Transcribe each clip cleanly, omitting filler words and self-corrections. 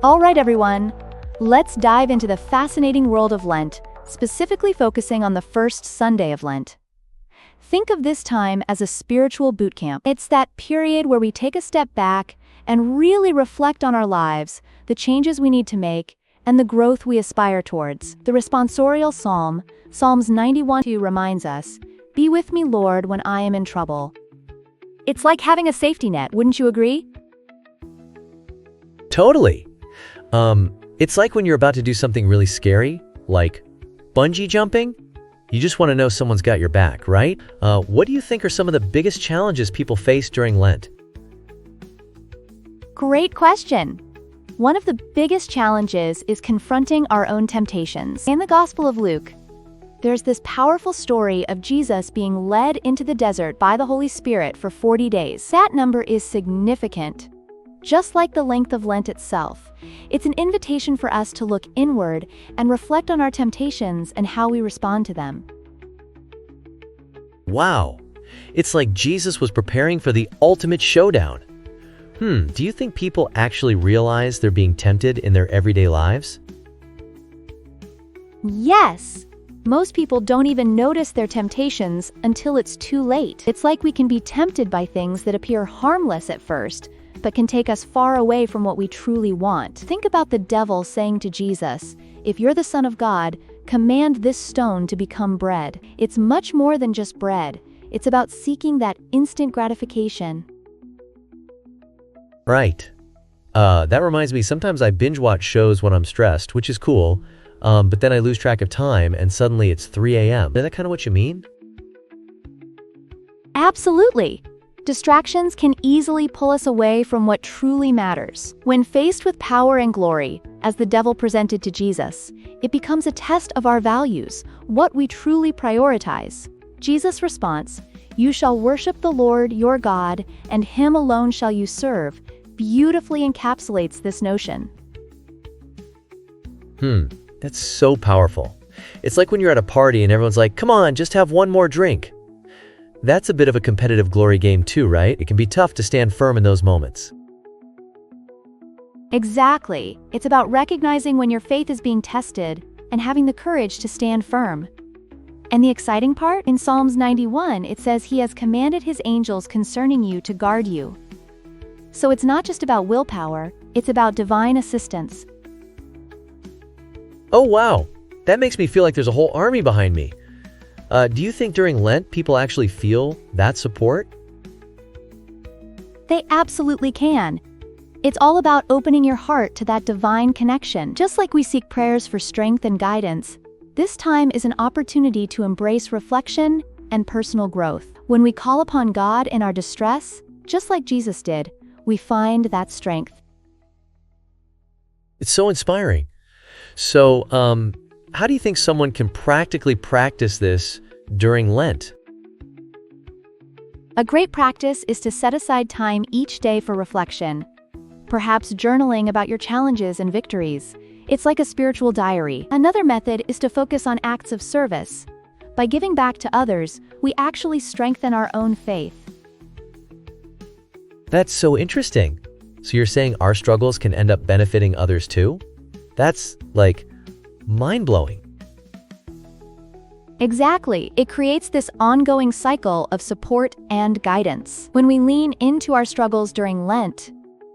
All right, everyone, let's dive into the fascinating world of Lent, specifically focusing on the first Sunday of Lent. Think of this time as a spiritual boot camp. It's that period where we take a step back and really reflect on our lives, the changes we need to make, and the growth we aspire towards. The responsorial psalm, Psalms 91:2, reminds us, "Be with me, Lord, when I am in trouble." It's like having a safety net, wouldn't you agree? Totally. It's like when you're about to do something really scary, like bungee jumping. You just want to know someone's got your back, right? What do you think are some of the biggest challenges people face during Lent? Great question. One of the biggest challenges is confronting our own temptations. In the Gospel of Luke, there's this powerful story of Jesus being led into the desert by the Holy Spirit for 40 days. That number is significant. Just like the length of Lent itself, it's an invitation for us to look inward and reflect on our temptations and how we respond to them. Wow. It's like Jesus was preparing for the ultimate showdown. Do you think people actually realize they're being tempted in their everyday lives? Yes. Most people don't even notice their temptations until it's too late. It's like we can be tempted by things that appear harmless at first, but can take us far away from what we truly want. Think about the devil saying to Jesus, "If you're the Son of God, command this stone to become bread." It's much more than just bread. It's about seeking that instant gratification. Right. That reminds me, sometimes I binge watch shows when I'm stressed, which is cool, but then I lose track of time and suddenly it's 3 a.m. Is that kind of what you mean? Absolutely. Distractions can easily pull us away from what truly matters. When faced with power and glory, as the devil presented to Jesus, it becomes a test of our values, what we truly prioritize. Jesus' response, "You shall worship the Lord your God, and him alone shall you serve," beautifully encapsulates this notion. That's so powerful. It's like when you're at a party and everyone's like, "Come on, just have one more drink." That's a bit of a competitive glory game too, right? It can be tough to stand firm in those moments. Exactly. It's about recognizing when your faith is being tested and having the courage to stand firm. And the exciting part? In Psalms 91, it says he has commanded his angels concerning you to guard you. So it's not just about willpower, it's about divine assistance. Oh wow, that makes me feel like there's a whole army behind me. Do you think during Lent people actually feel that support? They absolutely can. It's all about opening your heart to that divine connection. Just like we seek prayers for strength and guidance, this time is an opportunity to embrace reflection and personal growth. When we call upon God in our distress, just like Jesus did, we find that strength. It's so inspiring. So, how do you think someone can practically practice this during Lent? A great practice is to set aside time each day for reflection. Perhaps journaling about your challenges and victories. It's like a spiritual diary. Another method is to focus on acts of service. By giving back to others, we actually strengthen our own faith. That's so interesting. So you're saying our struggles can end up benefiting others too? That's, mind-blowing. Exactly. It creates this ongoing cycle of support and guidance. When we lean into our struggles during Lent,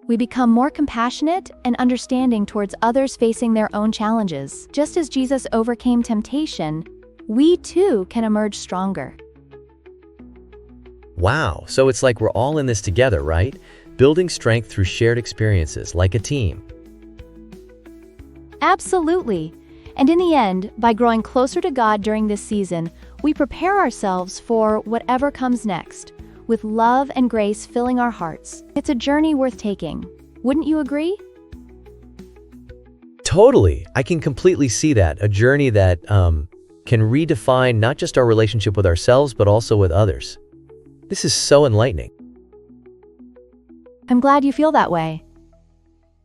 we become more compassionate and understanding towards others facing their own challenges. Just as Jesus overcame temptation, we too can emerge stronger. Wow, so it's like we're all in this together, right? Building strength through shared experiences, like a team. Absolutely. And in the end, by growing closer to God during this season, we prepare ourselves for whatever comes next, with love and grace filling our hearts. It's a journey worth taking. Wouldn't you agree? Totally. I can completely see that. A journey that can redefine not just our relationship with ourselves, but also with others. This is so enlightening. I'm glad you feel that way.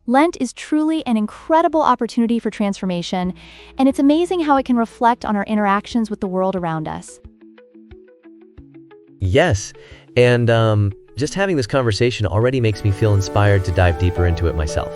Lent is truly an incredible opportunity for transformation, and it's amazing how it can reflect on our interactions with the world around us. Yes, and just having this conversation already makes me feel inspired to dive deeper into it myself.